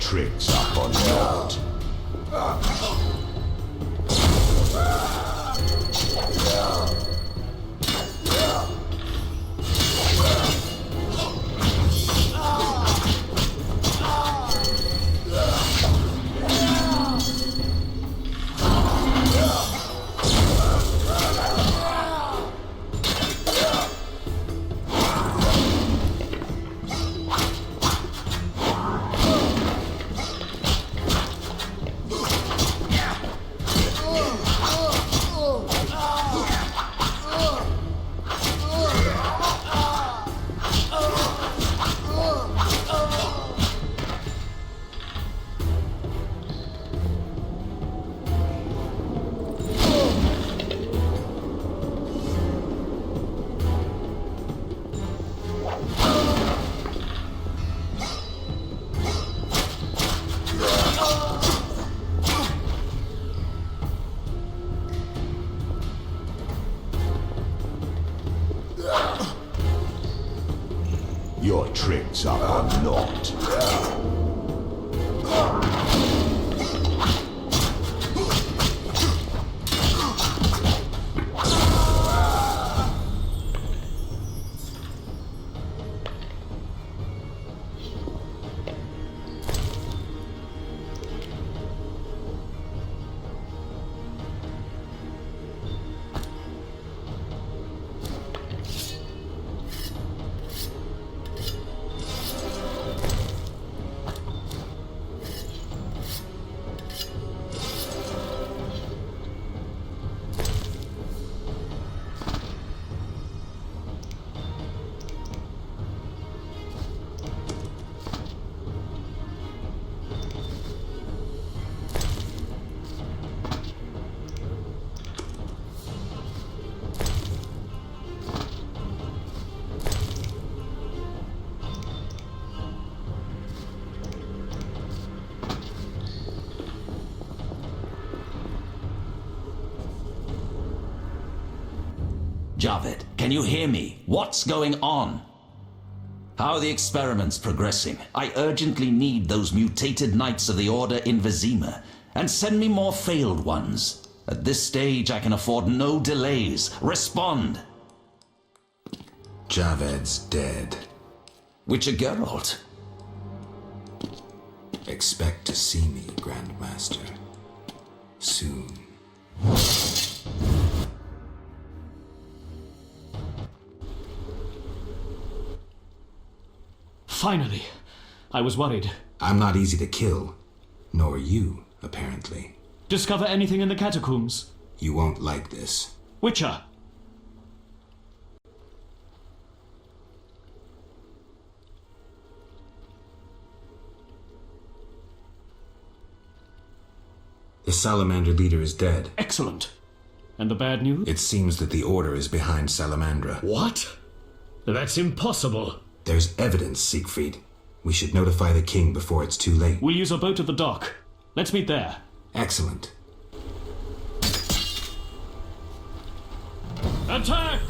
tricks up or not. Your tricks up or not. Javed, can you hear me? What's going on? How are the experiments progressing? I urgently need those mutated Knights of the Order in Vizima, and send me more failed ones. At this stage, I can afford no delays. Respond! Javed's dead. Witcher Geralt. Expect to see me, Grandmaster. Soon. Finally. I was worried. I'm not easy to kill. Nor you, apparently. Discover anything in the catacombs? You won't like this. Witcher! The Salamander leader is dead. Excellent. And the bad news? It seems that the Order is behind Salamandra. What? That's impossible. There's evidence, Siegfried. We should notify the king before it's too late. We'll use a boat at the dock. Let's meet there. Excellent. Attack!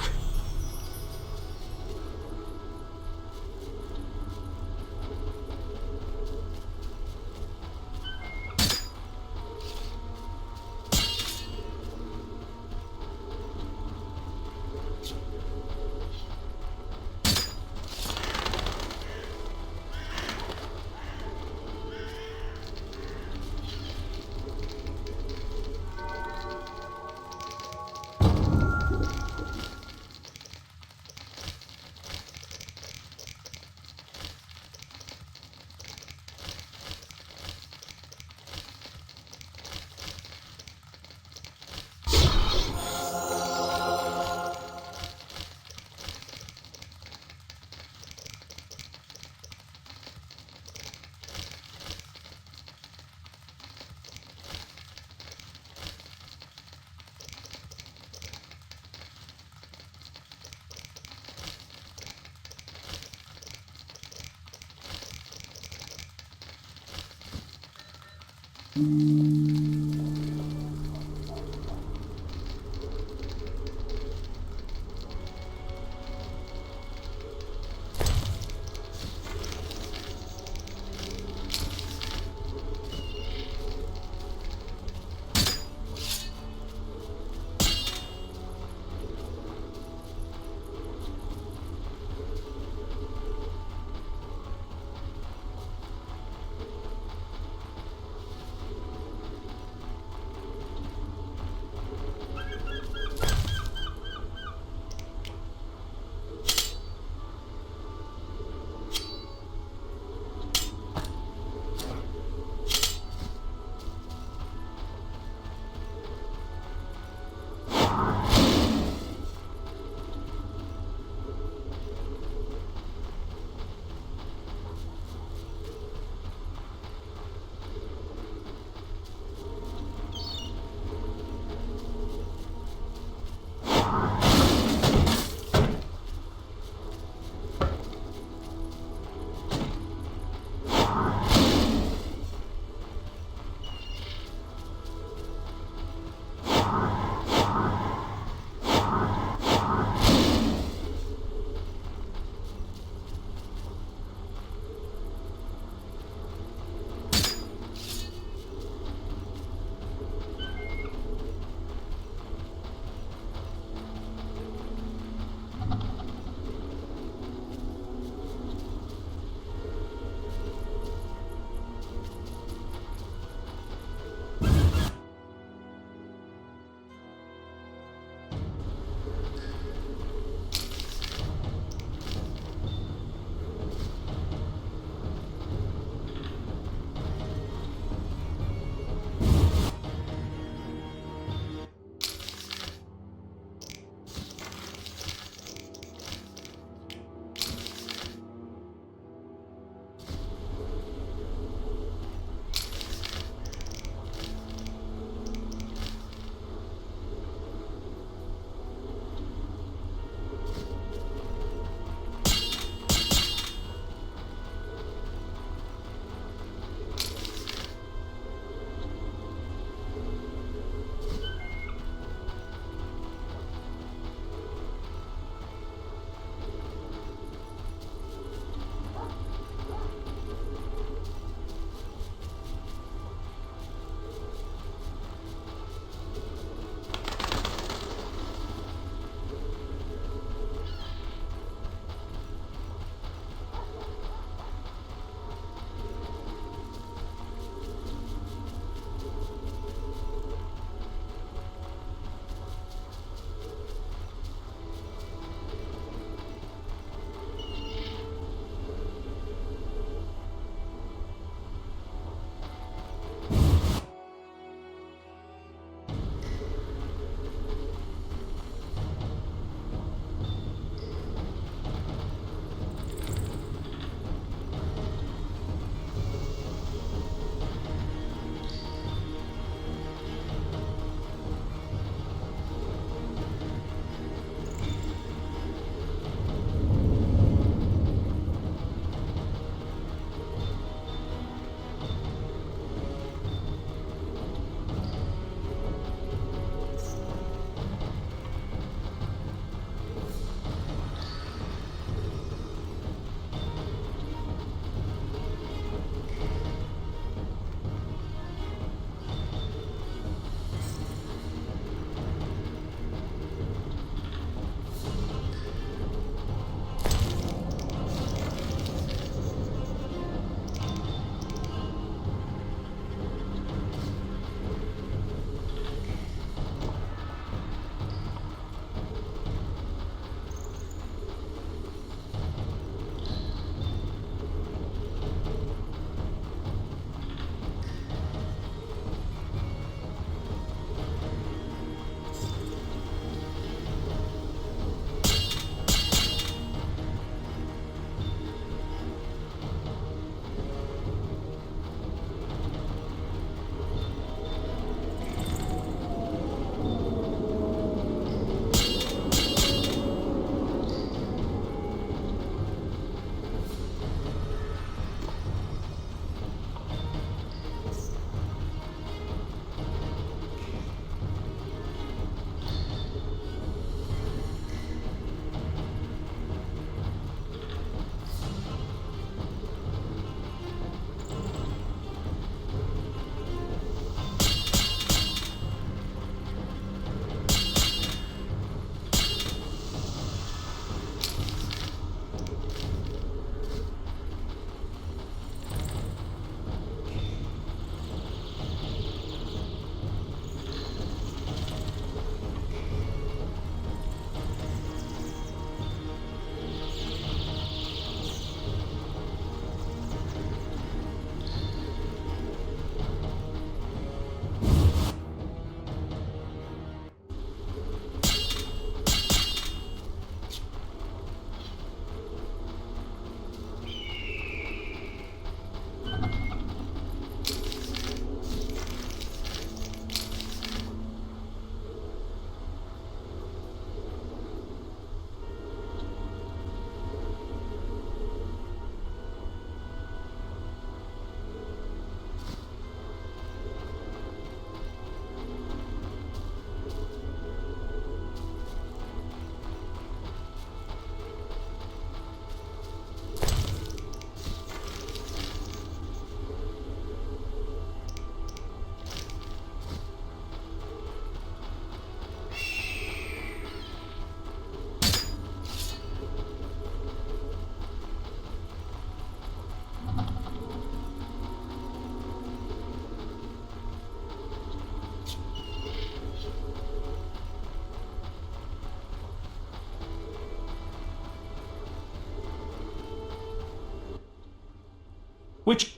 Which...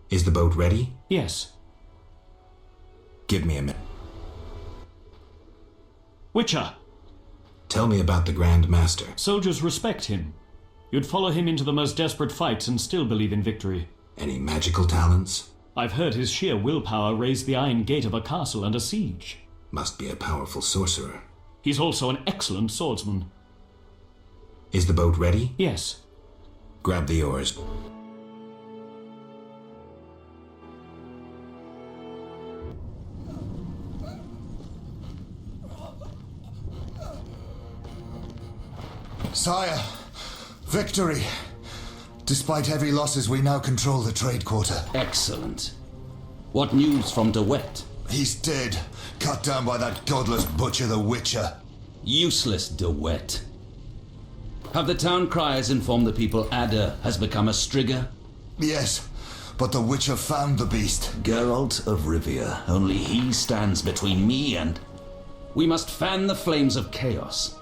Is the boat ready? Yes. Give me a minute. Witcher! Tell me about the Grand Master. Soldiers respect him. You'd follow him into the most desperate fights and still believe in victory. Any magical talents? I've heard his sheer willpower raised the iron gate of a castle under siege. Must be a powerful sorcerer. He's also an excellent swordsman. Is the boat ready? Yes. Grab the oars. Sire, victory. Despite heavy losses, we now control the trade quarter. Excellent. What news from De Wet? He's dead, cut down by that godless butcher, the Witcher. Useless De Wet. Have the town criers informed the people Ada has become a Strigger? Yes, but the Witcher found the beast. Geralt of Rivia. Only he stands between me and... We must fan the flames of chaos.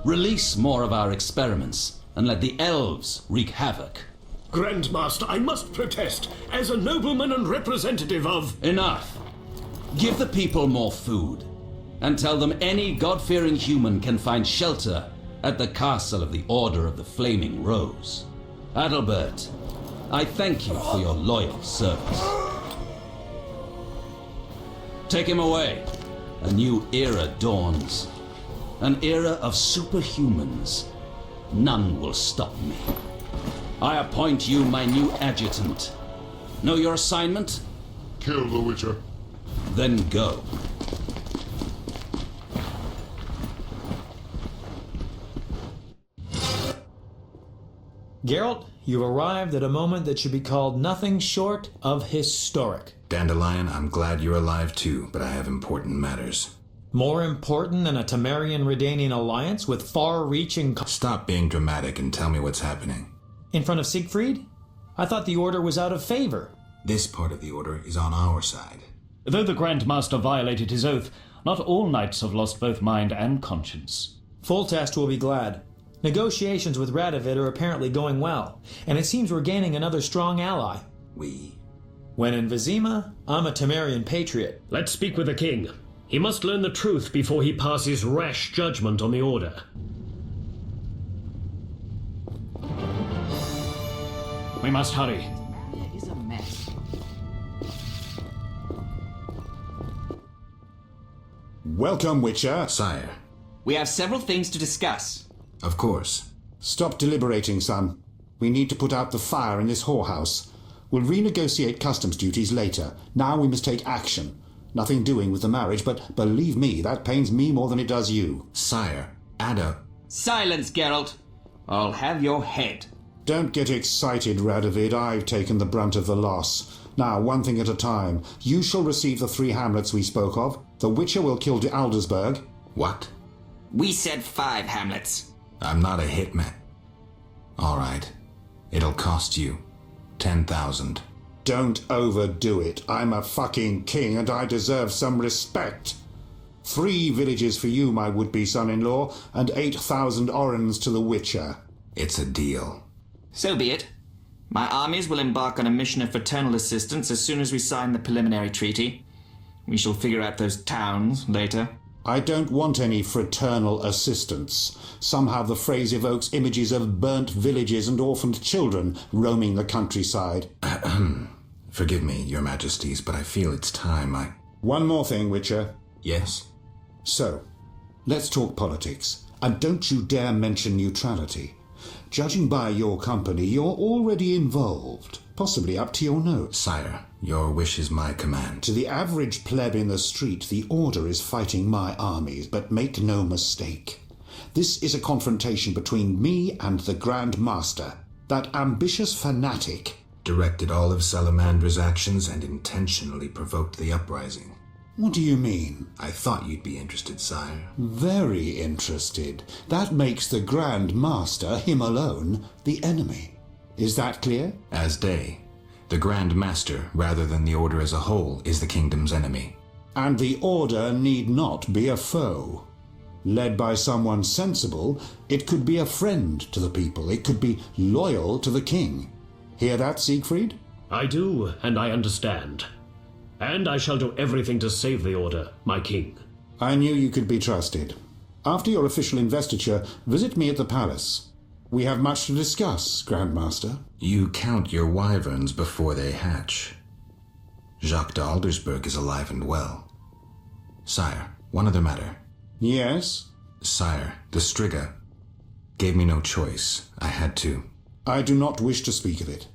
Release more of our experiments, and let the elves wreak havoc. Grandmaster, I must protest, as a nobleman and representative of... Enough. Give the people more food, and tell them any God-fearing human can find shelter at the castle of the Order of the Flaming Rose. Adalbert, I thank you for your loyal service. Take him away. A new era dawns. An era of superhumans. None will stop me. I appoint you my new adjutant. Know your assignment? Kill the Witcher. Then go. Geralt, you've arrived at a moment that should be called nothing short of historic. Dandelion, I'm glad you're alive too, but I have important matters. More important than a Temerian-Redanian alliance with far-reaching... Stop being dramatic and tell me what's happening. In front of Siegfried? I thought the Order was out of favor. This part of the Order is on our side. Though the Grand Master violated his oath, not all knights have lost both mind and conscience. Foltest will be glad. Negotiations with Radovid are apparently going well, and it seems we're gaining another strong ally. When in Vizima, I'm a Temerian patriot. Let's speak with the king. He must learn the truth before he passes rash judgment on the Order. We must hurry. It is a mess. Welcome, Witcher. Sire. We have several things to discuss. Of course. Stop deliberating, son. We need to put out the fire in this whorehouse. We'll renegotiate customs duties later. Now we must take action. Nothing doing with the marriage, but believe me, that pains me more than it does you. Sire. Ada. Silence, Geralt. I'll have your head. Don't get excited, Radovid. I've taken the brunt of the loss. Now, one thing at a time. You shall receive the 3 hamlets we spoke of. The Witcher will kill de Aldersberg. What? We said 5 hamlets. I'm not a hitman. All right. It'll cost you 10,000. Don't overdo it. I'm a fucking king and I deserve some respect. 3 villages for you, my would-be son-in-law, and 8,000 orens to the Witcher. It's a deal. So be it. My armies will embark on a mission of fraternal assistance as soon as we sign the preliminary treaty. We shall figure out those towns later. I don't want any fraternal assistance. Somehow the phrase evokes images of burnt villages and orphaned children roaming the countryside. Forgive me, your majesties, but I feel it's time One more thing, Witcher. Yes? So, let's talk politics. And don't you dare mention neutrality. Judging by your company, you're already involved. Possibly up to your nose. Sire, your wish is my command. To the average pleb in the street, the Order is fighting my armies, but make no mistake. This is a confrontation between me and the Grand Master, that ambitious fanatic. Directed all of Salamandra's actions and intentionally provoked the uprising. What do you mean? I thought you'd be interested, sire. Very interested. That makes the Grand Master, him alone, the enemy. Is that clear? As day. The Grand Master, rather than the Order as a whole, is the kingdom's enemy. And the Order need not be a foe. Led by someone sensible, it could be a friend to the people. It could be loyal to the king. Hear that, Siegfried? I do, and I understand. And I shall do everything to save the Order, my king. I knew you could be trusted. After your official investiture, visit me at the palace. We have much to discuss, Grandmaster. You count your wyverns before they hatch. Jacques de Aldersberg is alive and well. Sire, one other matter. Yes? Sire, the Striga gave me no choice. I had to. I do not wish to speak of it.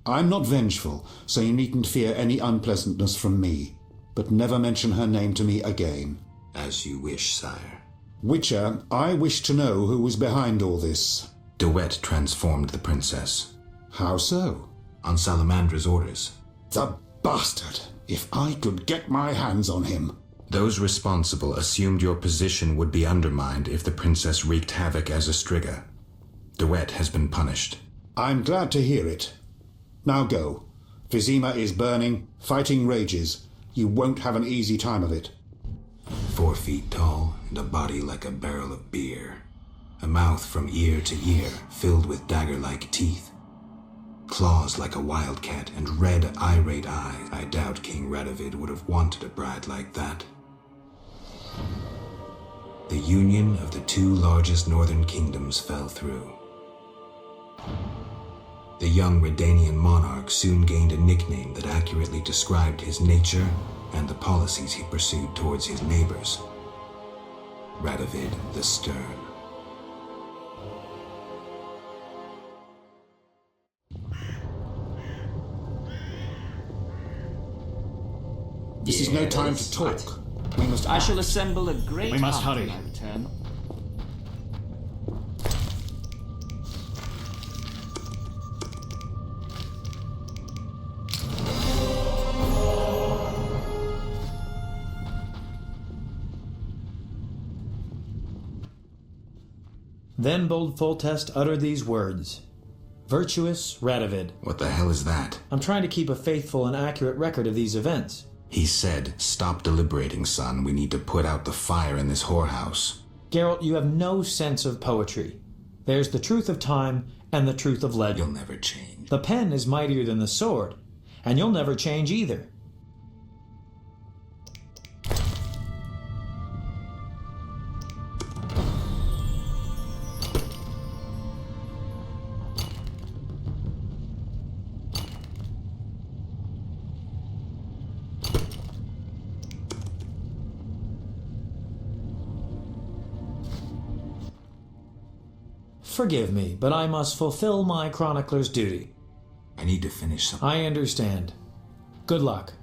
I'm not vengeful, so you needn't fear any unpleasantness from me. But never mention her name to me again. As you wish, sire. Witcher, I wish to know who was behind all this. De Wet transformed the princess. How so? On Salamandra's orders. The bastard! If I could get my hands on him. Those responsible assumed your position would be undermined if the princess wreaked havoc as a Striga. De Wet has been punished. I'm glad to hear it. Now go. Vizima is burning, fighting rages. You won't have an easy time of it. 4 feet tall and a body like a barrel of beer. A mouth from ear to ear filled with dagger-like teeth. Claws like a wildcat and red, irate eyes. I doubt King Radovid would have wanted a bride like that. The union of the 2 largest northern kingdoms fell through. The young Redanian monarch soon gained a nickname that accurately described his nature and the policies he pursued towards his neighbors. Radovid the Stern. This is no time to talk. We must I shall assemble a great We must army hurry. when I return. Then bold Foltest uttered these words. Virtuous Radovid. What the hell is that? I'm trying to keep a faithful and accurate record of these events. He said, "Stop deliberating, son. We need to put out the fire in this whorehouse." Geralt, you have no sense of poetry. There's the truth of time and the truth of You'll legend. never change. The pen is mightier than the sword, and you'll never change either. Forgive me, but I must fulfill my chronicler's duty. I need to finish something. I understand. Good luck.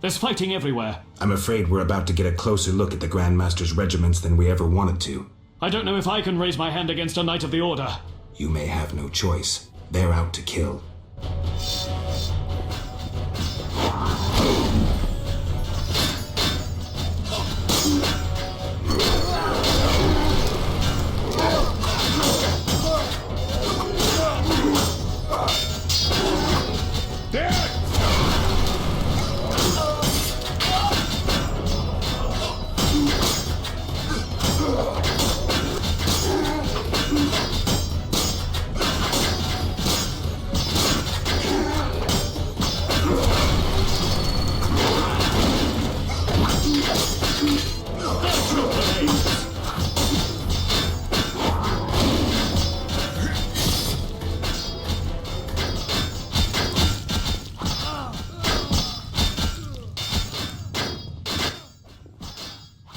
There's fighting everywhere. I'm afraid we're about to get a closer look at the Grand Master's regiments than we ever wanted to. I don't know if I can raise my hand against a Knight of the Order. You may have no choice. They're out to kill.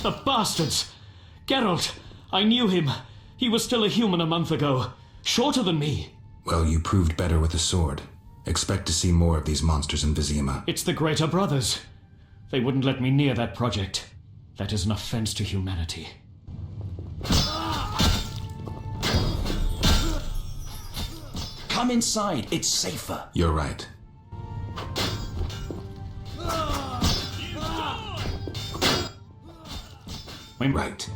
The bastards! Geralt! I knew him. He was still a human a month ago. Shorter than me. Well, you proved better with the sword. Expect to see more of these monsters in Vizima. It's the Greater Brothers. They wouldn't let me near that project. That is an offense to humanity. Come inside, it's safer. You're right. Right.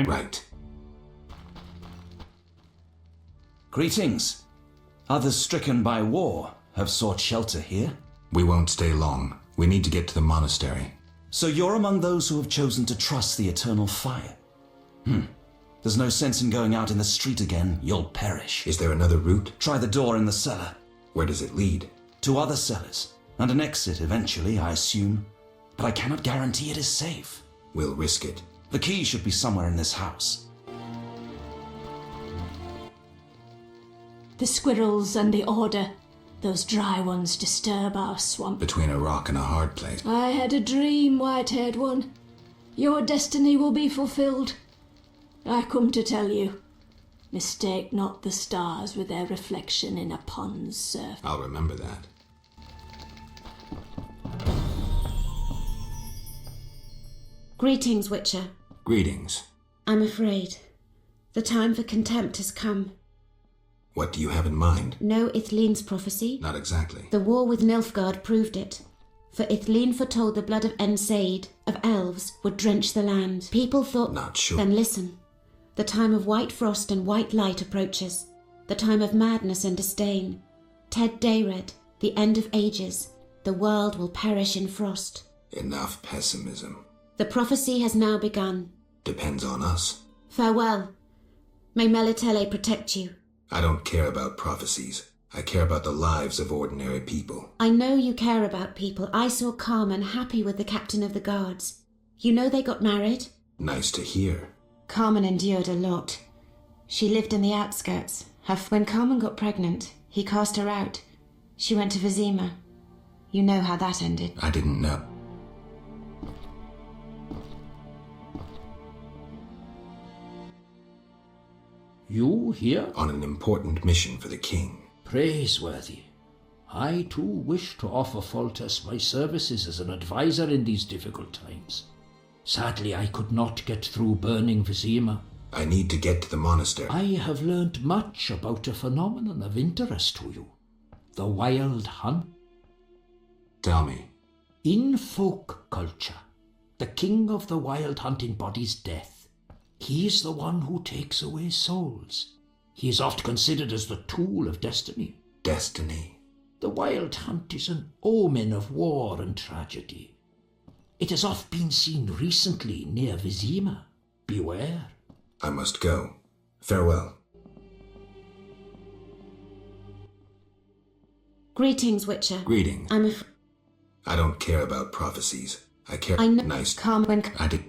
Right. Greetings. Others stricken by war have sought shelter here. We won't stay long. We need to get to the monastery. So you're among those who have chosen to trust the eternal fire. There's no sense in going out in the street again. You'll perish. Is there another route? Try the door in the cellar. Where does it lead? To other cellars. And an exit eventually, I assume. But I cannot guarantee it is safe. We'll risk it. The key should be somewhere in this house. The squirrels and the order. Those dry ones disturb our swamp. Between a rock and a hard place. I had a dream, white-haired one. Your destiny will be fulfilled. I come to tell you. Mistake not the stars with their reflection in a pond's surf. I'll remember that. Greetings, Witcher. Greetings. I'm afraid. The time for contempt has come. What do you have in mind? Know Ithleen's prophecy? Not exactly. The war with Nilfgaard proved it. For Ithleen foretold the blood of Ensaid, of elves, would drench the land. People thought... Not sure. Then listen. The time of white frost and white light approaches. The time of madness and disdain. Ted Dayred, the end of ages. The world will perish in frost. Enough pessimism. The prophecy has now begun. Depends on us. Farewell. May Melitele protect you. I don't care about prophecies. I care about the lives of ordinary people. I know you care about people. I saw Carmen happy with the captain of the guards. You know they got married? Nice to hear. Carmen endured a lot. She lived in the outskirts. When Carmen got pregnant, he cast her out. She went to Vizima. You know how that ended. I didn't know. You here? On an important mission for the king. Praiseworthy. I too wish to offer Foltest my services as an advisor in these difficult times. Sadly, I could not get through burning Vizima. I need to get to the monastery. I have learned much about a phenomenon of interest to you. The wild hunt. Tell me. In folk culture, the king of the wild hunt embodies death. He is the one who takes away souls. He is oft considered as the tool of destiny. Destiny. The wild hunt is an omen of war and tragedy. It has oft been seen recently near Vizima. Beware. I must go. Farewell. Greetings, Witcher. Greetings. I don't care about prophecies. I care... I know... Nice... Carmen... I did...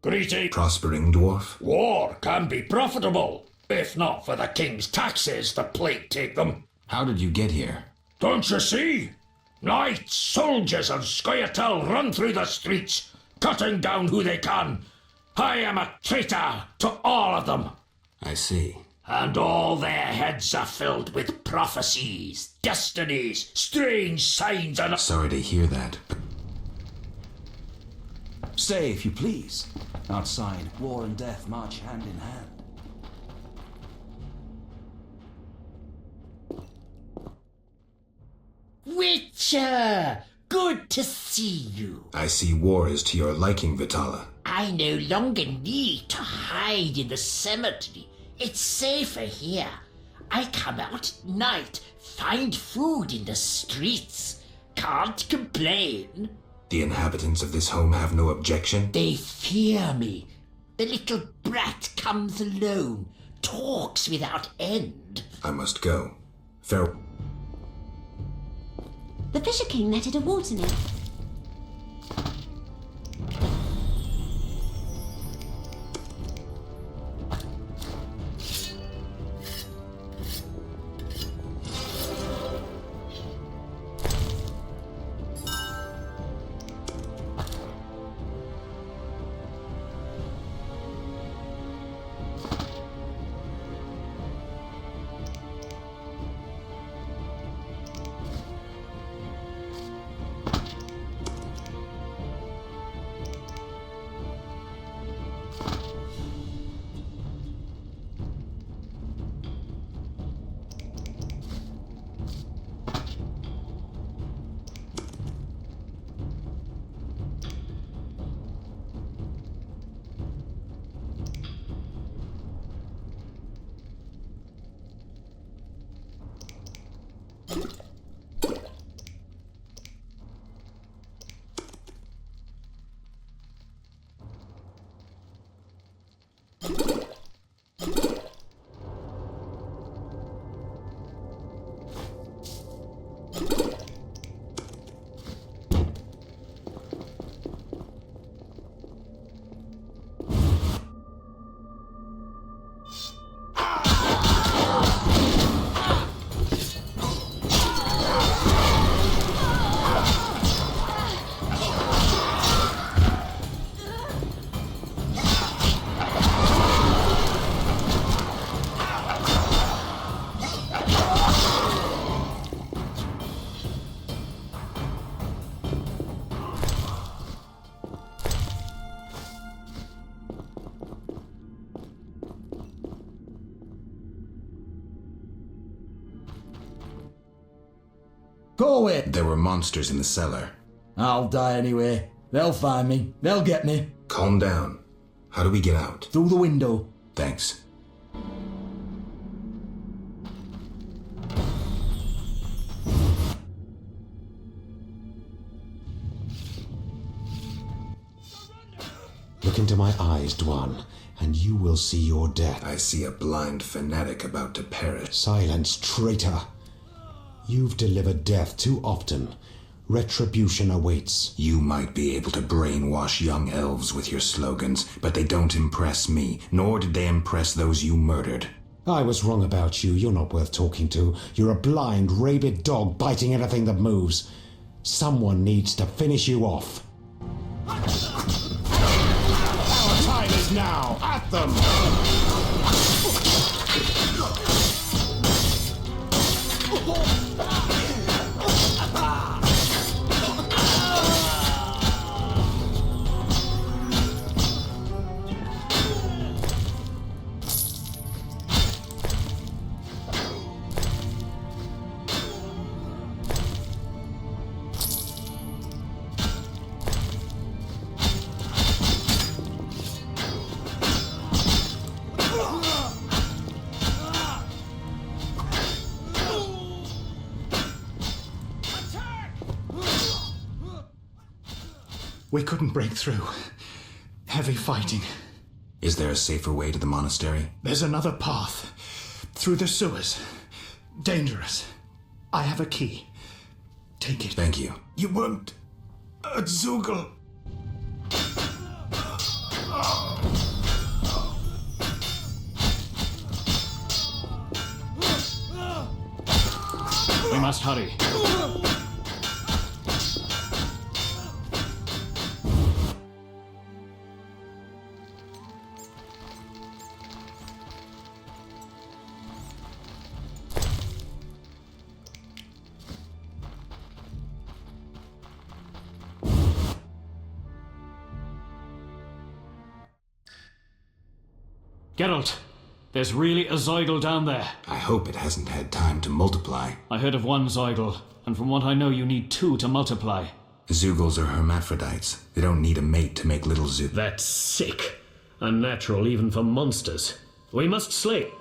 Greeting. Prospering dwarf. War can be profitable. If not for the king's taxes, the plague take them. How did you get here? Don't you see? Knights, soldiers of Scoia'tael run through the streets, cutting down who they can. I am a traitor to all of them. I see. And all their heads are filled with prophecies, destinies, strange signs and... Sorry to hear that, but... Stay, if you please. Outside, war and death march hand in hand. Witcher! Good to see you. I see war is to your liking, Vitala. I no longer need to hide in the cemetery. It's safer here. I come out at night, find food in the streets. Can't complain. The inhabitants of this home have no objection? They fear me. The little brat comes alone, talks without end. I must go. Farewell. The Fisher King netted a water nymph. Go away! There were monsters in the cellar. I'll die anyway. They'll find me. They'll get me. Calm down. How do we get out? Through the window. Thanks. Look into my eyes, Dwan, and you will see your death. I see a blind fanatic about to perish. Silence, traitor. You've delivered death too often. Retribution awaits. You might be able to brainwash young elves with your slogans, but they don't impress me, nor did they impress those you murdered. I was wrong about you. You're not worth talking to. You're a blind, rabid dog biting anything that moves. Someone needs to finish you off. Our time is now. At them! We couldn't break through. Heavy fighting. Is there a safer way to the monastery? There's another path. Through the sewers. Dangerous. I have a key. Take it. Thank you. You weren't at Zugel. We must hurry. Geralt, there's really a Zeugel down there. I hope it hasn't had time to multiply. I heard of one Zeugel, and from what I know you need 2 to multiply. Zeugels are hermaphrodites. They don't need a mate to make little zoo. That's sick. Unnatural even for monsters. We must slay.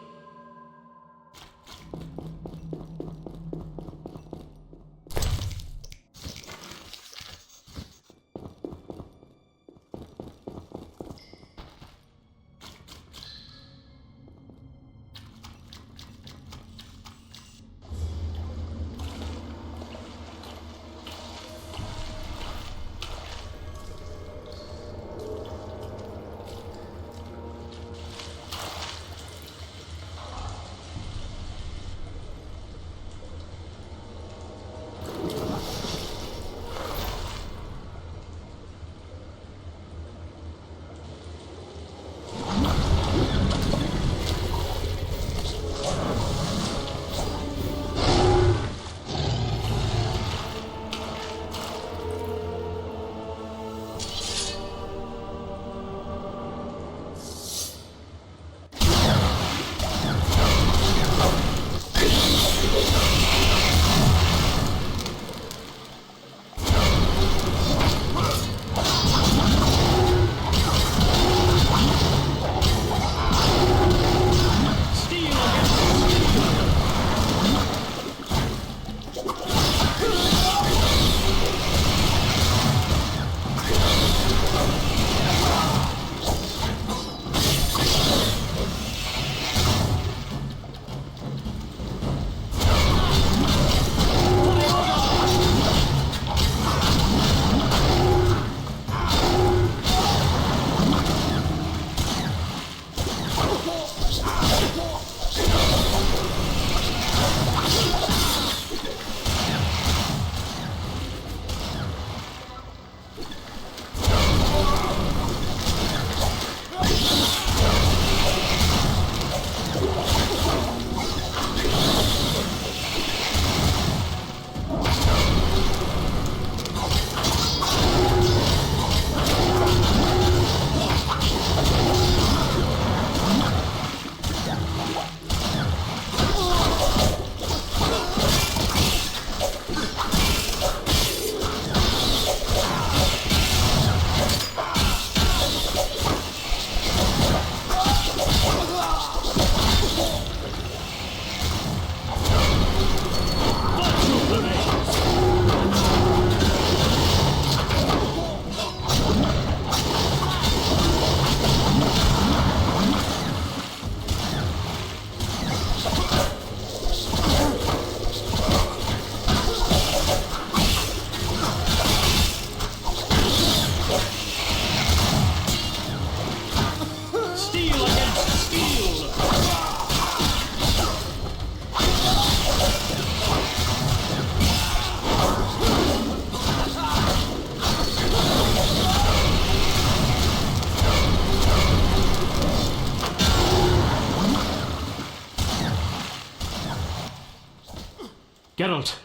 Geralt,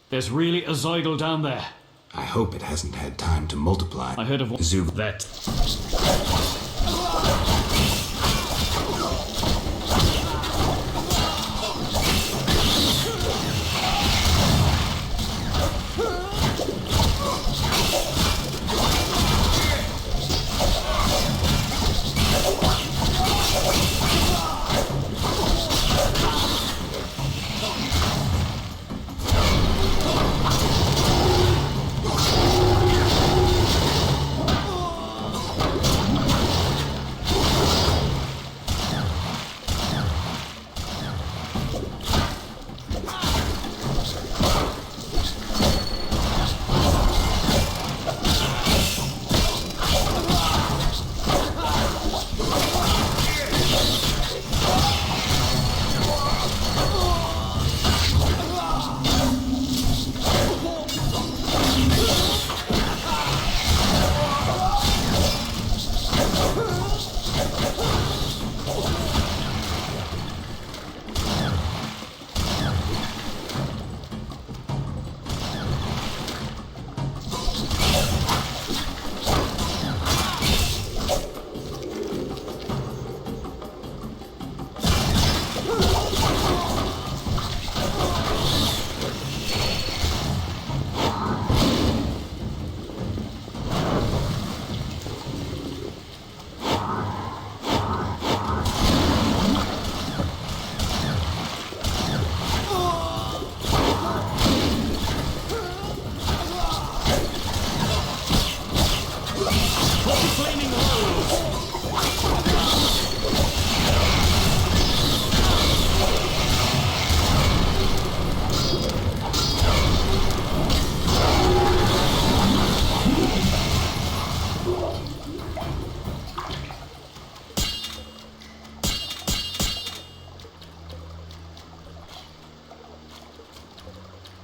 there's really a Zeugel down there. I hope it hasn't had time to multiply. I heard of that.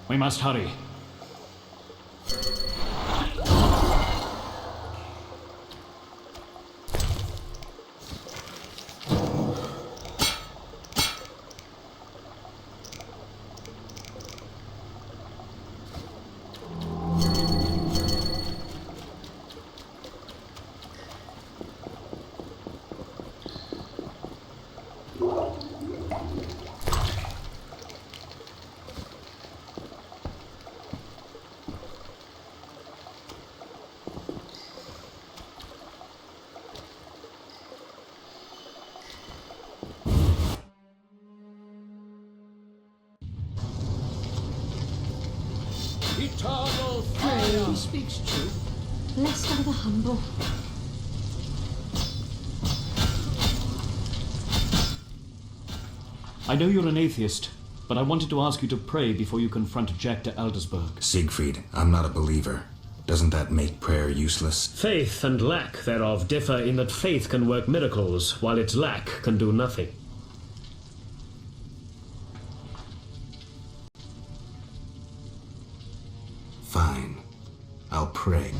We must hurry. Eternal Pray, he speaks truth. Blessed are the humble. I know you're an atheist, but I wanted to ask you to pray before you confront Jack de Aldersberg. Siegfried, I'm not a believer. Doesn't that make prayer useless? Faith and lack thereof differ in that faith can work miracles, while its lack can do nothing. Fine. I'll pray.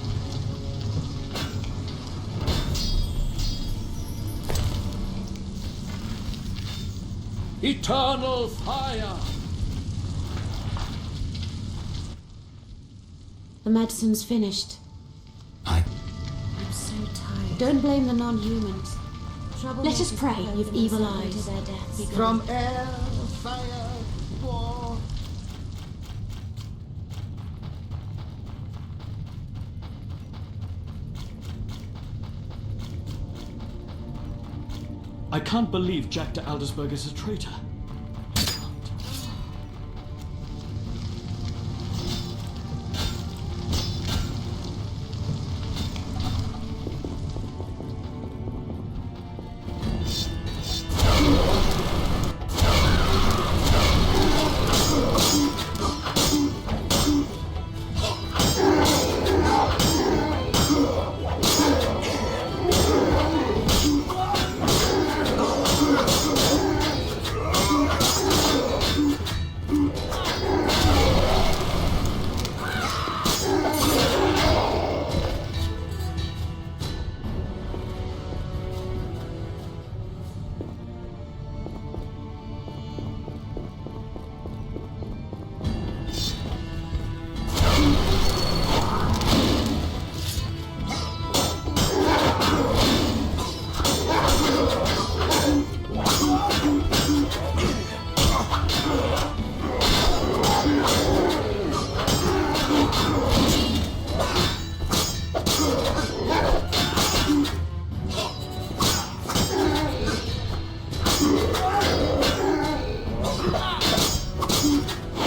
Eternal fire! The medicine's finished. I'm so tired. Don't blame the non-humans. Let us pray. You've evil eyes. To their deaths. From air, fire, war. I can't believe Jack de Aldersberg is a traitor.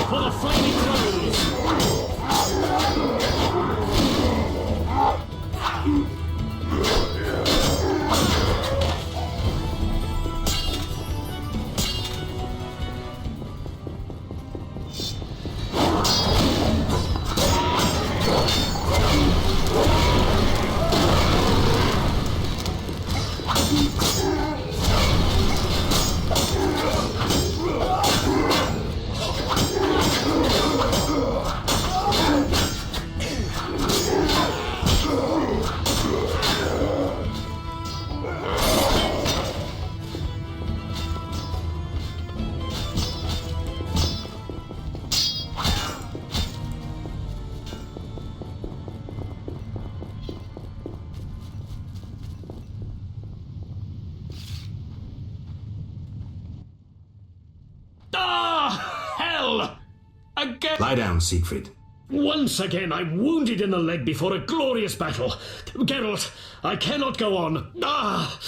For the flaming thrones! Ah! Hell! Again! Lie down, Siegfried. Once again, I'm wounded in the leg before a glorious battle. Geralt, I cannot go on. Ah!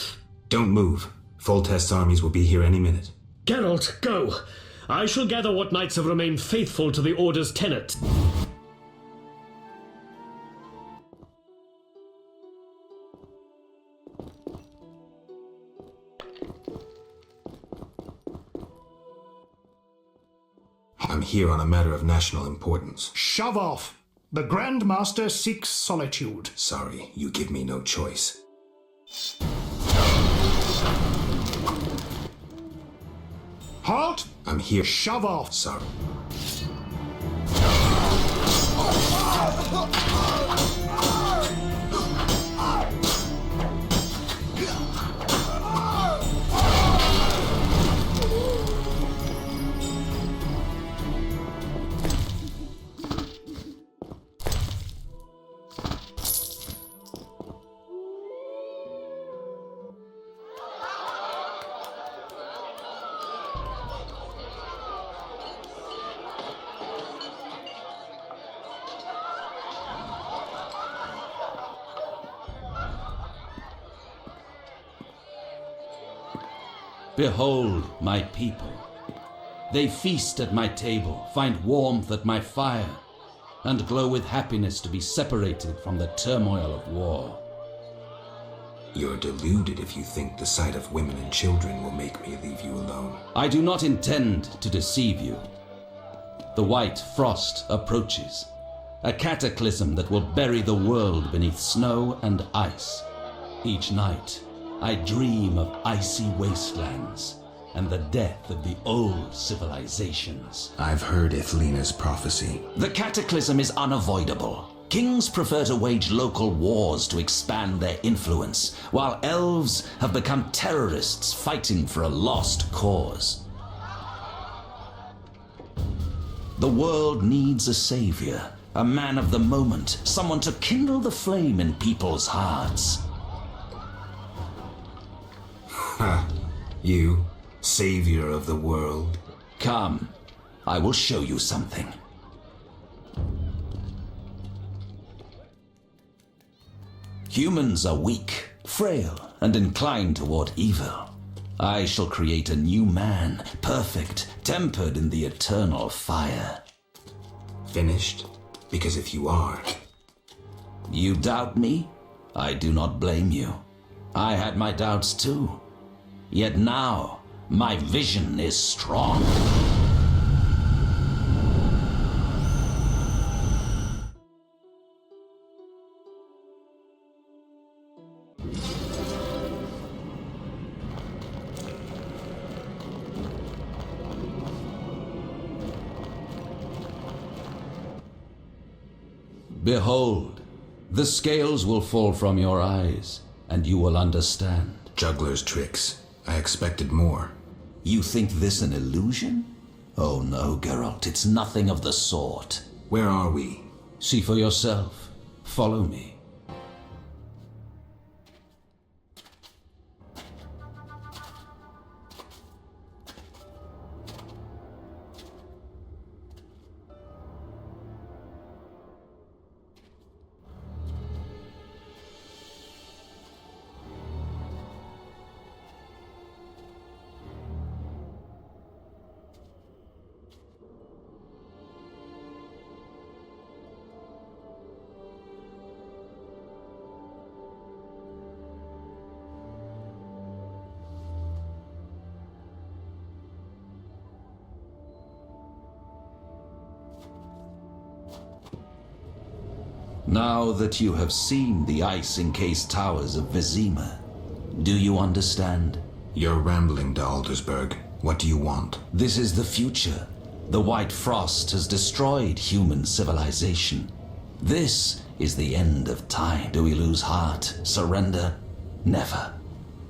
Don't move. Foltest's armies will be here any minute. Geralt, go. I shall gather what knights have remained faithful to the Order's tenets. I'm here on a matter of national importance. Shove off! The Grand Master seeks solitude. Sorry, you give me no choice. Halt! I'm here. Shove off! Sorry. Behold my people. They feast at my table, find warmth at my fire, and glow with happiness to be separated from the turmoil of war. You're deluded if you think the sight of women and children will make me leave you alone. I do not intend to deceive you. The white frost approaches, a cataclysm that will bury the world beneath snow and ice. Each night, I dream of icy wastelands and the death of the old civilizations. I've heard Ithlina's prophecy. The cataclysm is unavoidable. Kings prefer to wage local wars to expand their influence, while elves have become terrorists fighting for a lost cause. The world needs a savior, a man of the moment, someone to kindle the flame in people's hearts. Ha! You, savior of the world. Come, I will show you something. Humans are weak, frail, and inclined toward evil. I shall create a new man, perfect, tempered in the eternal fire. Finished? Because if you are... You doubt me? I do not blame you. I had my doubts too. Yet now, my vision is strong. Behold, the scales will fall from your eyes, and you will understand. Juggler's tricks. I expected more. You think this an illusion? Oh no, Geralt, it's nothing of the sort. Where are we? See for yourself. Follow me. Now that you have seen the ice-encased towers of Vizima, do you understand? You're rambling to Aldersburg. What do you want? This is the future. The White Frost has destroyed human civilization. This is the end of time. Do we lose heart? Surrender? Never.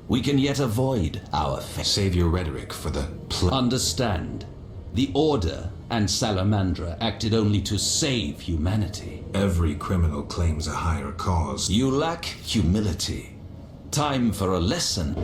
We can yet avoid our fate. Save your rhetoric for the Understand. The Order and Salamandra acted only to save humanity. Every criminal claims a higher cause. You lack humility. Time for a lesson.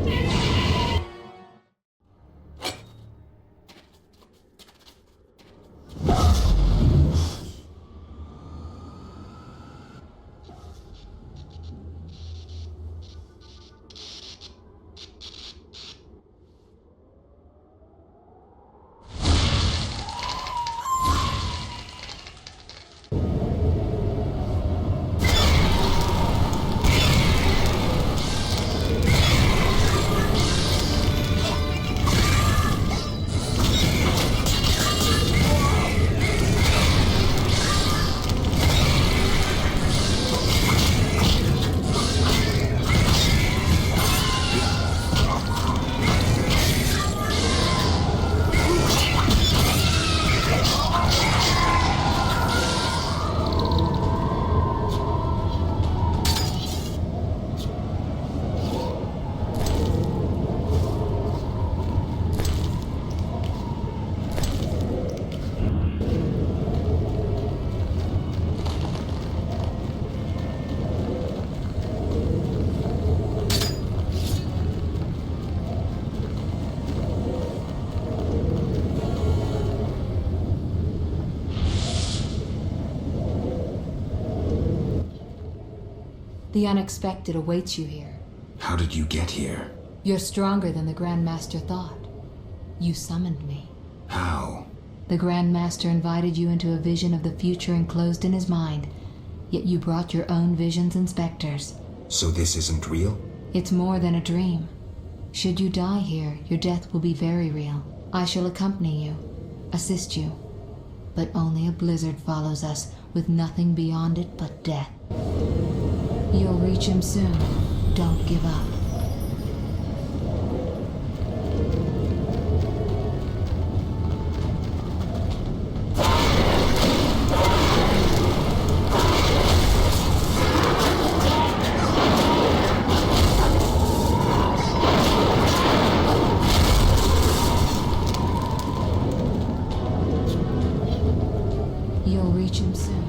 The unexpected awaits you here. How did you get here? You're stronger than the Grand Master thought. You summoned me. How? The Grand Master invited you into a vision of the future enclosed in his mind, yet you brought your own visions and specters. So this isn't real? It's more than a dream. Should you die here, your death will be very real. I shall accompany you, assist you. But only a blizzard follows us, with nothing beyond it but death. You'll reach him soon. Don't give up. You'll reach him soon.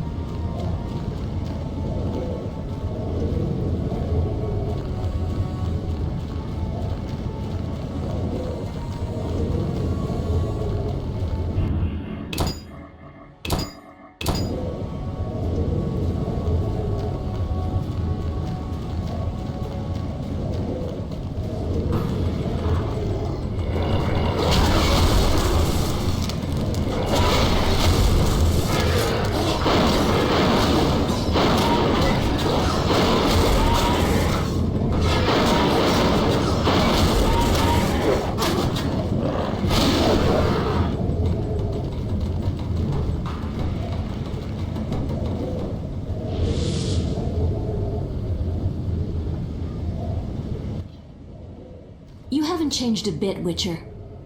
You haven't changed a bit, Witcher.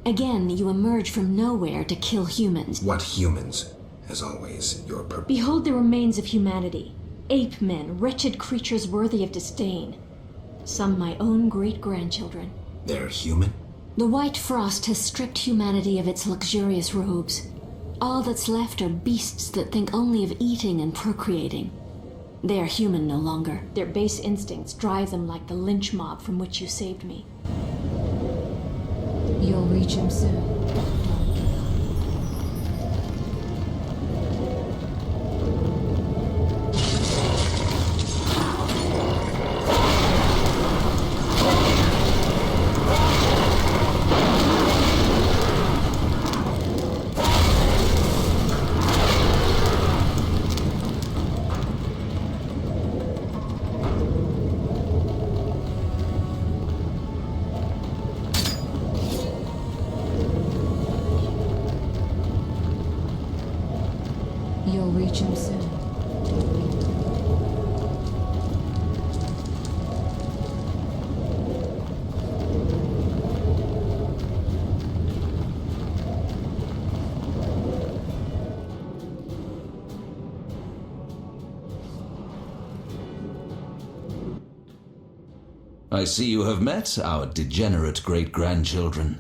Again, you emerge from nowhere to kill humans. What humans? As always, your purpose. Behold the remains of humanity. Ape men, wretched creatures worthy of disdain. Some my own great-grandchildren. They're human? The White Frost has stripped humanity of its luxurious robes. All that's left are beasts that think only of eating and procreating. They are human no longer. Their base instincts drive them like the lynch mob from which you saved me. You'll reach him soon. You'll reach him soon. I see you have met our degenerate great-grandchildren.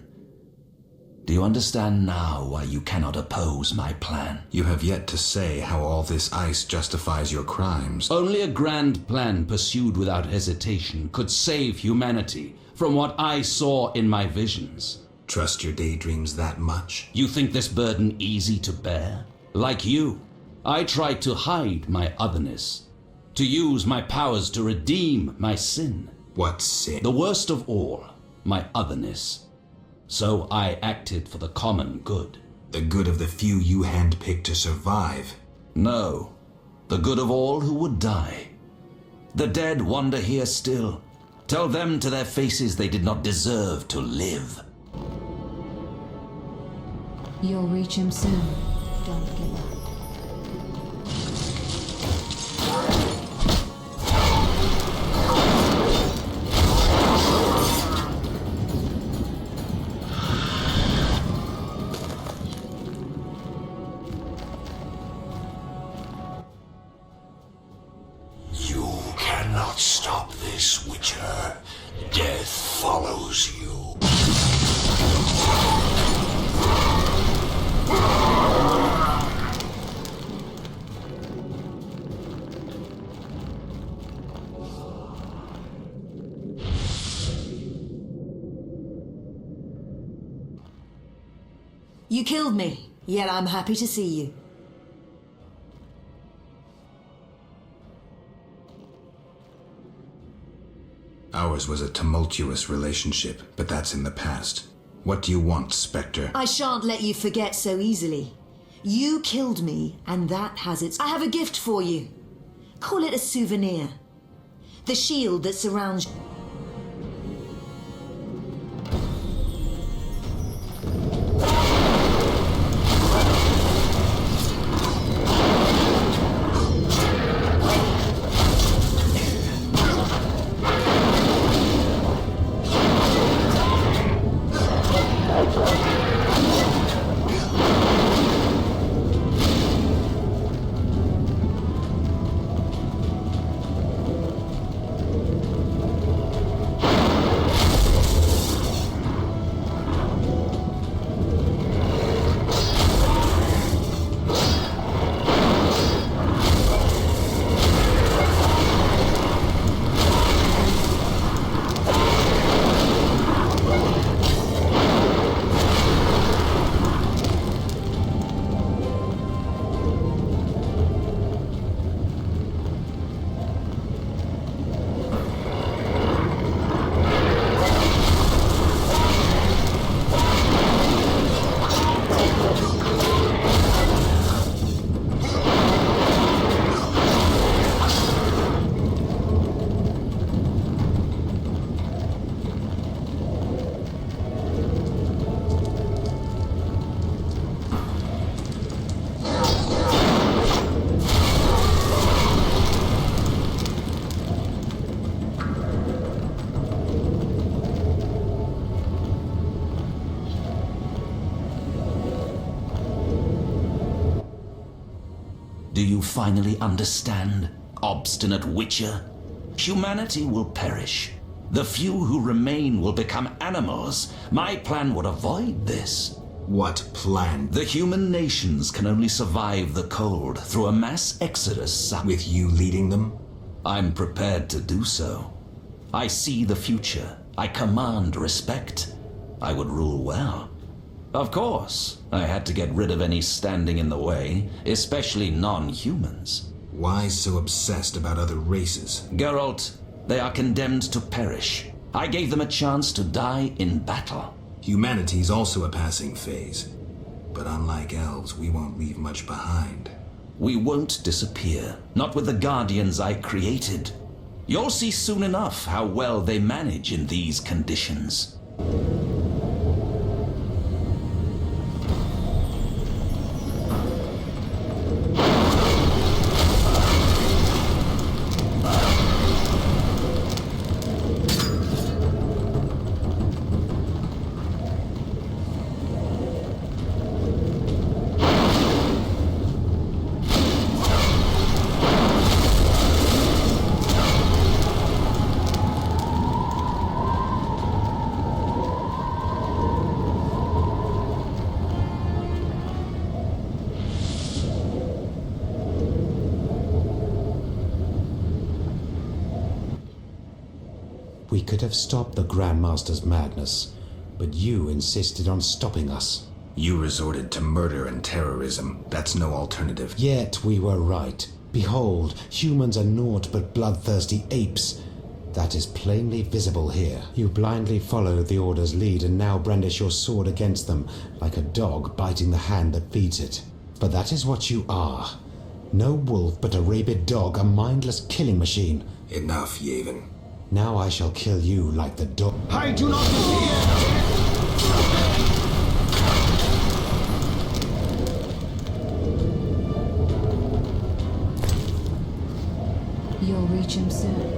Do you understand now why you cannot oppose my plan? You have yet to say how all this ice justifies your crimes. Only a grand plan pursued without hesitation could save humanity from what I saw in my visions. Trust your daydreams that much? You think this burden easy to bear? Like you, I tried to hide my otherness, to use my powers to redeem my sin. What sin? The worst of all, my otherness. So I acted for the common good. The good of the few you handpicked to survive? No, the good of all who would die. The dead wander here still. Tell them to their faces they did not deserve to live. You'll reach him soon. Don't give up. You cannot stop this, Witcher. Death follows you. You killed me, yet I'm happy to see you. Ours was a tumultuous relationship, but that's in the past. What do you want, Spectre? I shan't let you forget so easily. You killed me, and that has its... I have a gift for you. Call it a souvenir. The shield that surrounds... Do you finally understand, obstinate Witcher? Humanity will perish. The few who remain will become animals. My plan would avoid this. What plan? The human nations can only survive the cold through a mass exodus. With you leading them? I'm prepared to do so. I see the future. I command respect. I would rule well. Of course, I had to get rid of any standing in the way, especially non-humans. Why so obsessed about other races? Geralt, they are condemned to perish. I gave them a chance to die in battle. Humanity's also a passing phase. But unlike elves, we won't leave much behind. We won't disappear, not with the Guardians I created. You'll see soon enough how well they manage in these conditions. We could have stopped the Grandmaster's madness, but you insisted on stopping us. You resorted to murder and terrorism. That's no alternative. Yet we were right. Behold, humans are naught but bloodthirsty apes. That is plainly visible here. You blindly followed the Order's lead and now brandish your sword against them, like a dog biting the hand that feeds it. For that is what you are. No wolf but a rabid dog, a mindless killing machine. Enough, Yavin. Now I shall kill you like the dog. I do not fear! You'll reach him soon.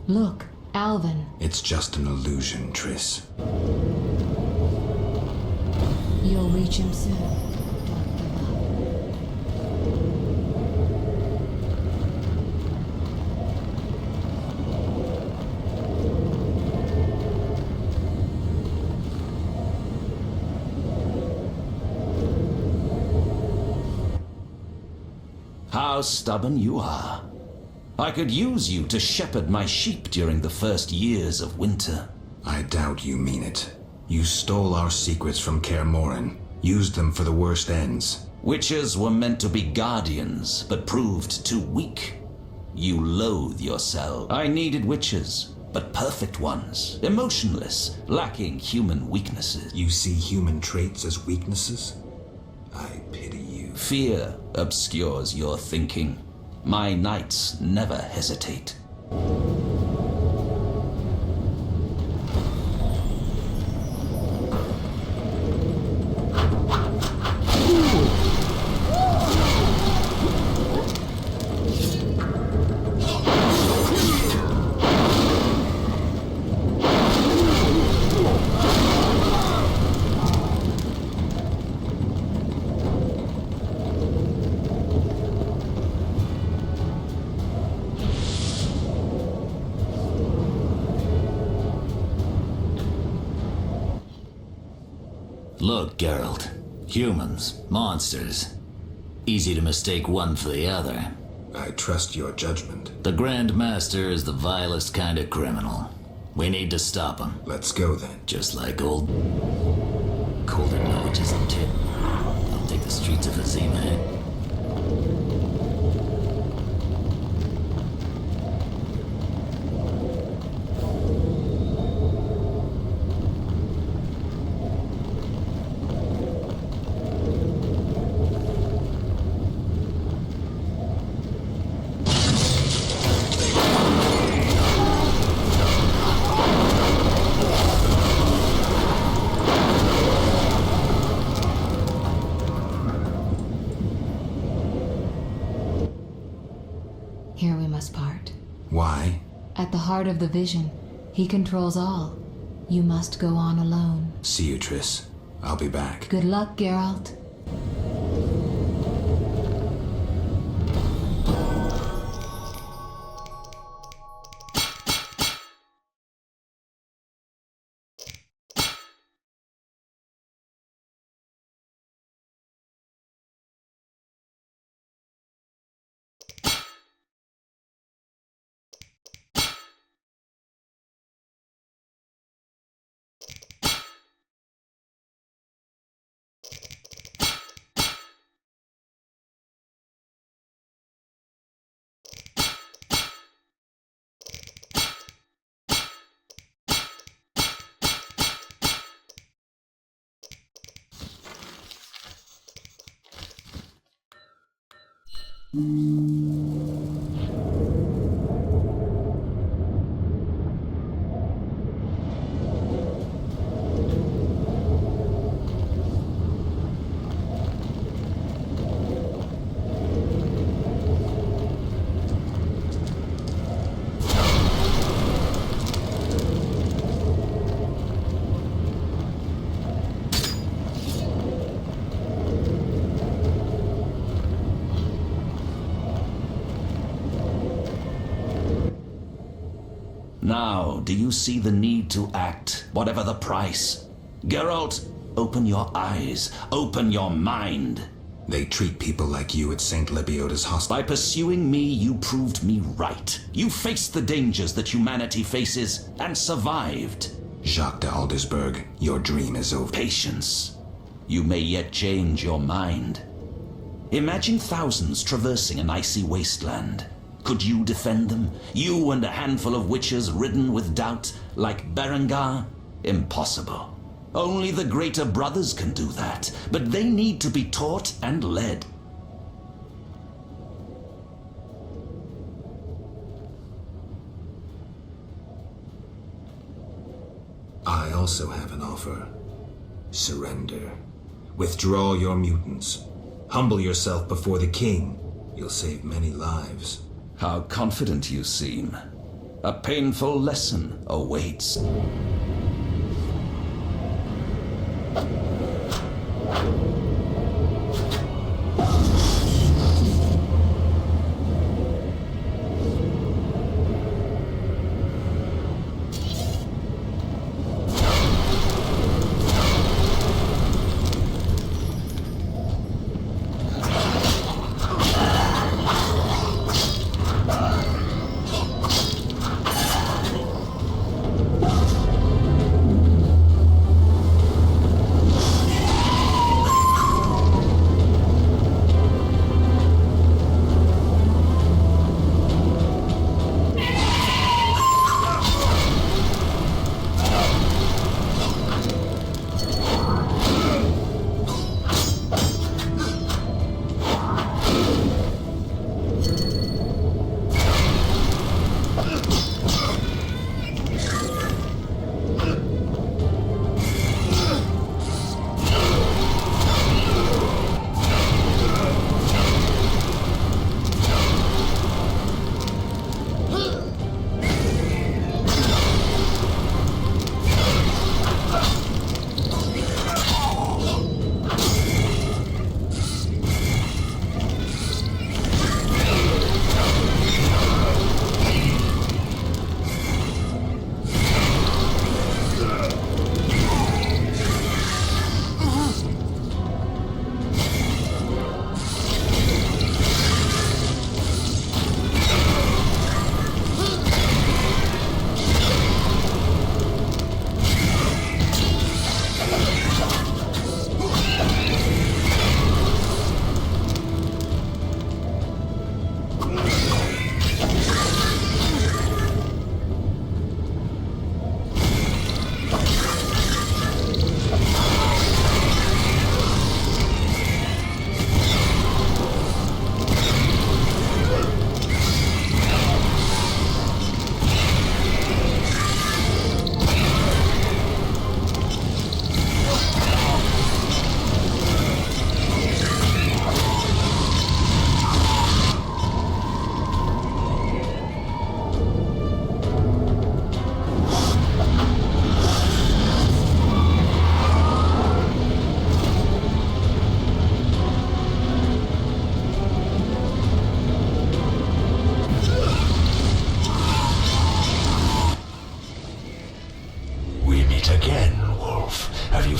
Look, Alvin. It's just an illusion, Triss. You'll reach him soon. Don't give up. How stubborn you are. I could use you to shepherd my sheep during the first years of winter. I doubt you mean it. You stole our secrets from Kaer Morhen, used them for the worst ends. Witches were meant to be guardians, but proved too weak. You loathe yourself. I needed witches, but perfect ones, emotionless, lacking human weaknesses. You see human traits as weaknesses? I pity you. Fear obscures your thinking. My knights never hesitate. Look, Geralt. Humans, monsters. Easy to mistake one for the other. I trust your judgment. The Grand Master is the vilest kind of criminal. We need to stop him. Let's go then. Just like old... Colder Norwich's tip. I'll take the streets of Vizima, eh? Here we must part. Why? At the heart of the vision, he controls all. You must go on alone. See you, Triss. I'll be back. Good luck, Geralt. Now, do you see the need to act, whatever the price? Geralt, open your eyes, open your mind. They treat people like you at St. Lebioda's hospital. By pursuing me, you proved me right. You faced the dangers that humanity faces and survived. Jacques de Aldersberg, your dream is over. Patience. You may yet change your mind. Imagine thousands traversing an icy wasteland. Could you defend them? You and a handful of witches ridden with doubt, like Berengar? Impossible. Only the greater brothers can do that, but they need to be taught and led. I also have an offer. Surrender. Withdraw your mutants. Humble yourself before the king. You'll save many lives. How confident you seem. A painful lesson awaits.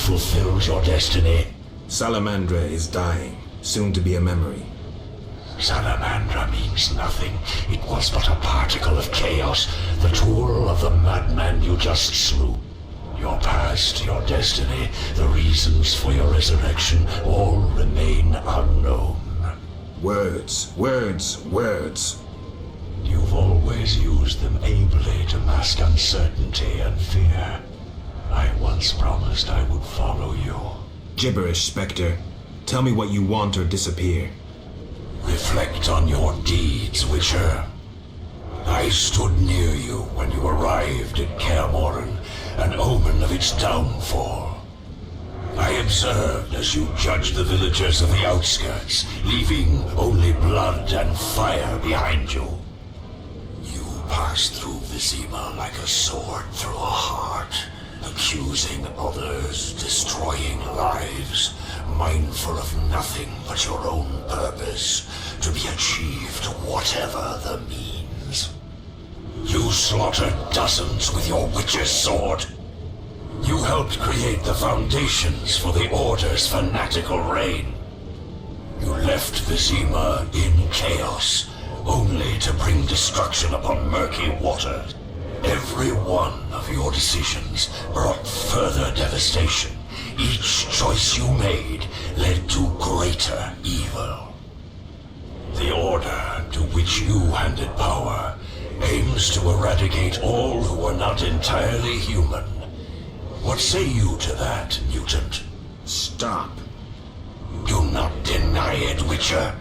Fulfilled your destiny. Salamandra is dying, soon to be a memory. Salamandra means nothing. It was but a particle of chaos, the tool of the madman you just slew. Your past, your destiny, the reasons for your resurrection all remain unknown. Words, words, words. You've always used them ably to mask uncertainty and fear. I once promised I would follow you. Gibberish, Spectre. Tell me what you want or disappear. Reflect on your deeds, Witcher. I stood near you when you arrived at Kaer Morhen, an omen of its downfall. I observed as you judged the villagers of the outskirts, leaving only blood and fire behind you. You passed through Vizima like a sword through a heart, accusing others, destroying lives, mindful of nothing but your own purpose, to be achieved whatever the means. You slaughtered dozens with your witch's sword. You helped create the foundations for the Order's fanatical reign. You left Vizima in chaos, only to bring destruction upon murky waters. Every one of your decisions brought further devastation. Each choice you made led to greater evil. The Order to which you handed power aims to eradicate all who are not entirely human. What say you to that, mutant? Stop. Do not deny it, Witcher.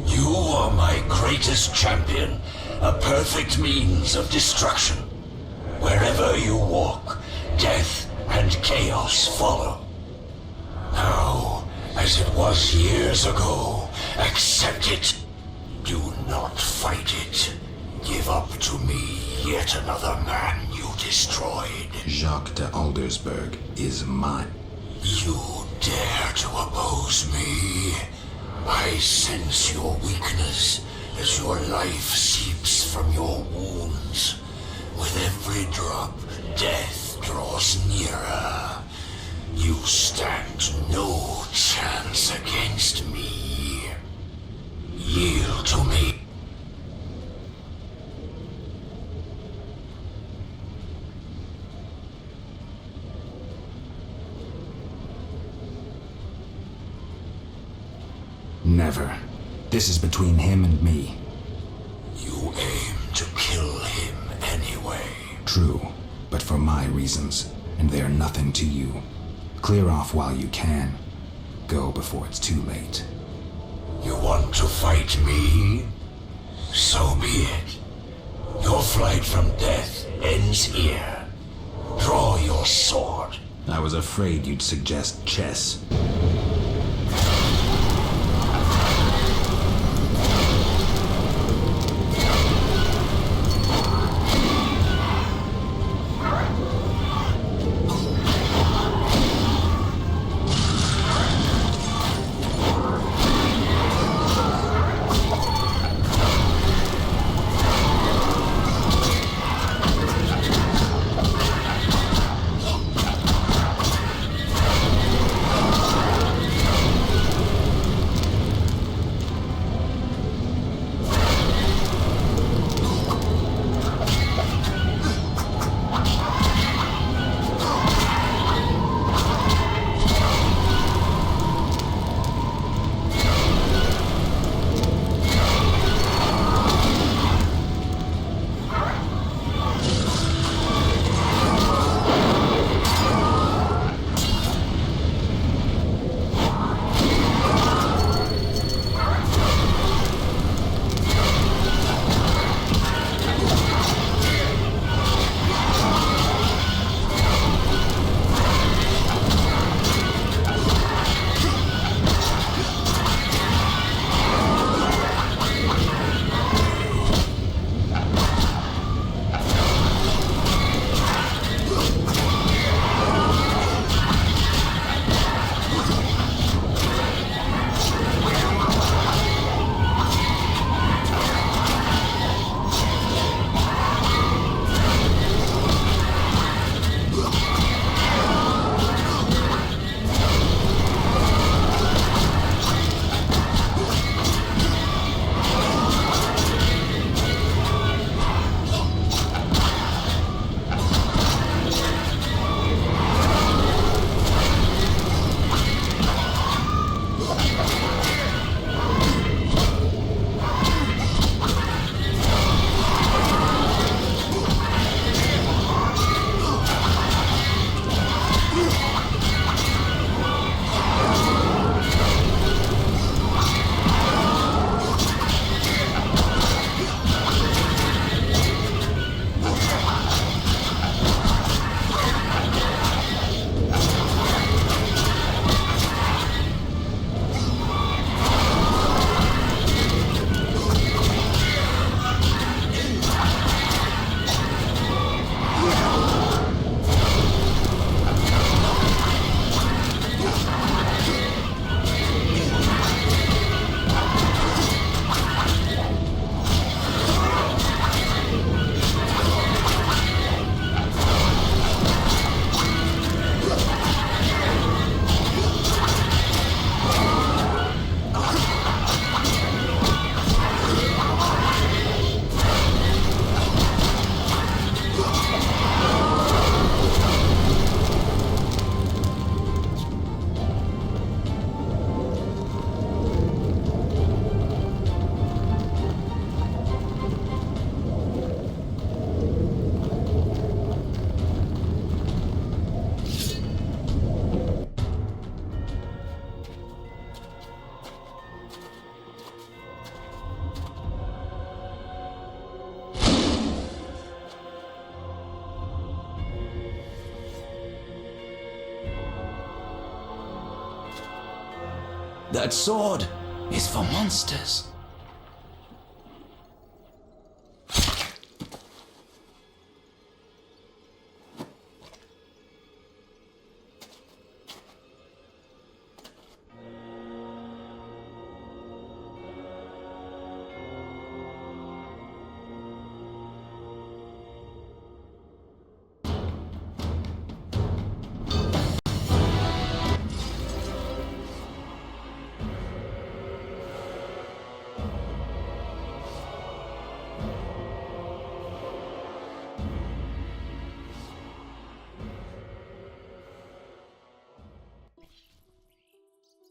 You are my greatest champion, a perfect means of destruction. Wherever you walk, death and chaos follow. Now, as it was years ago, accept it. Do not fight it. Give up to me yet another man you destroyed. Jacques de Aldersberg is mine. You dare to oppose me? I sense your weakness as your life seeps from your wounds. With every drop, death draws nearer. You stand no chance against me. Yield to me. Never. This is between him and me. You aim to kill him anyway. True, but for my reasons, and they are nothing to you. Clear off while you can. Go before it's too late. You want to fight me? So be it. Your flight from death ends here. Draw your sword. I was afraid you'd suggest chess. That sword is for monsters.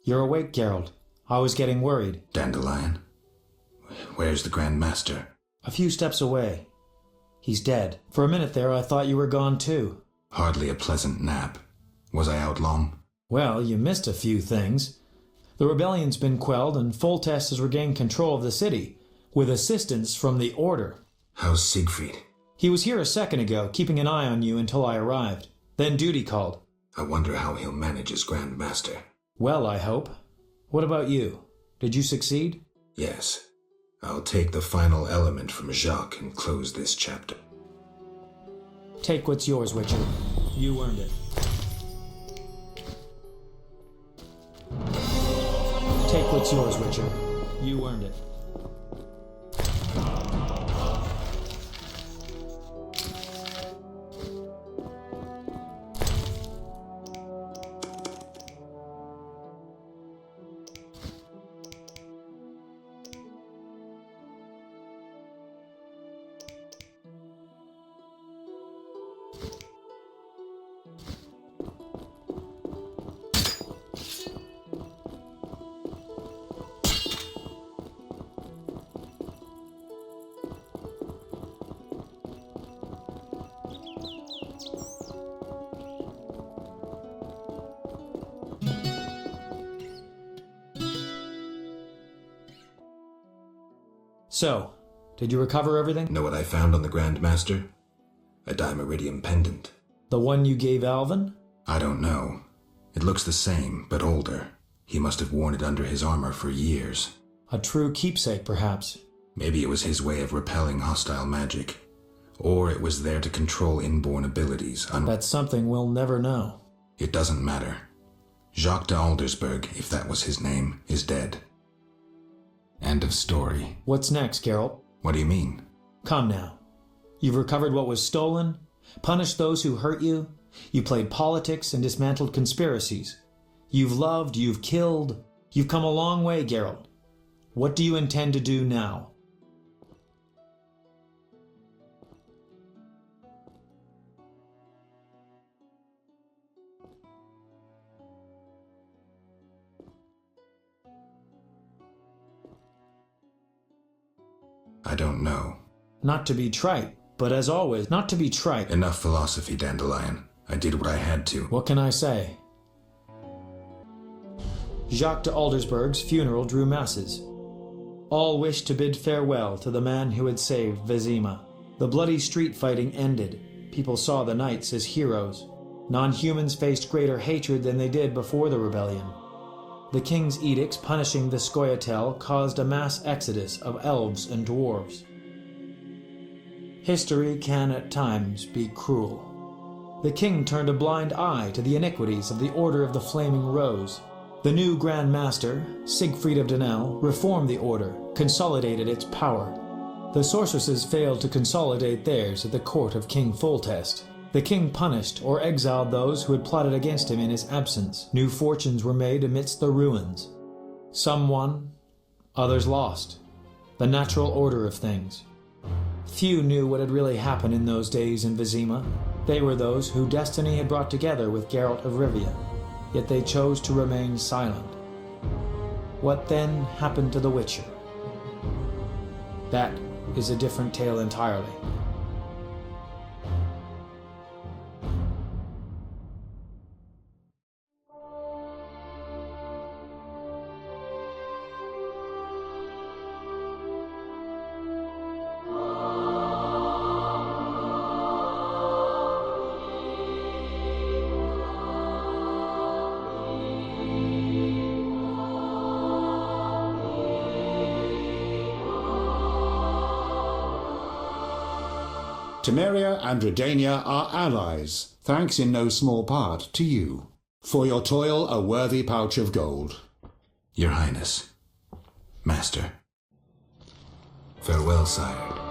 You're awake, Geralt. I was getting worried. Dandelion? Where's the Grand Master? A few steps away. He's dead. For a minute there, I thought you were gone too. Hardly a pleasant nap. Was I out long? Well, you missed a few things. The rebellion's been quelled and Foltest has regained control of the city, with assistance from the Order. How's Siegfried? He was here a second ago, keeping an eye on you until I arrived. Then duty called. I wonder how he'll manage as Grand Master. Well, I hope. What about you? Did you succeed? Yes. I'll take the final element from Jacques and close this chapter. Take what's yours, Witcher. You earned it. Take what's yours, Witcher. You earned it. So, did you recover everything? Know what I found on the Grand Master? A dimeridium pendant. The one you gave Alvin? I don't know. It looks the same, but older. He must have worn it under his armor for years. A true keepsake, perhaps. Maybe it was his way of repelling hostile magic. Or it was there to control inborn abilities. That's something we'll never know. It doesn't matter. Jacques de Aldersberg, if that was his name, is dead. End of story. What's next, Geralt? What do you mean? Come now. You've recovered what was stolen, punished those who hurt you, you played politics and dismantled conspiracies. You've loved, you've killed, you've come a long way, Geralt. What do you intend to do now? I don't know. Not to be trite, but as always, not to be trite. Enough philosophy, Dandelion. I did what I had to. What can I say? Jacques de Aldersberg's funeral drew masses. All wished to bid farewell to the man who had saved Vizima. The bloody street fighting ended. People saw the knights as heroes. Non-humans faced greater hatred than they did before the rebellion. The king's edicts punishing the Scoia'tael caused a mass exodus of elves and dwarves. History can at times be cruel. The king turned a blind eye to the iniquities of the Order of the Flaming Rose. The new Grand Master, Siegfried of Dunel, reformed the Order, consolidated its power. The sorceresses failed to consolidate theirs at the court of King Foltest. The king punished or exiled those who had plotted against him in his absence. New fortunes were made amidst the ruins. Some won, others lost. The natural order of things. Few knew what had really happened in those days in Vizima. They were those who destiny had brought together with Geralt of Rivia, yet they chose to remain silent. What then happened to the Witcher? That is a different tale entirely. Temeria and Redania are allies, thanks in no small part to you. For your toil, a worthy pouch of gold. Your Highness. Master. Farewell, sire.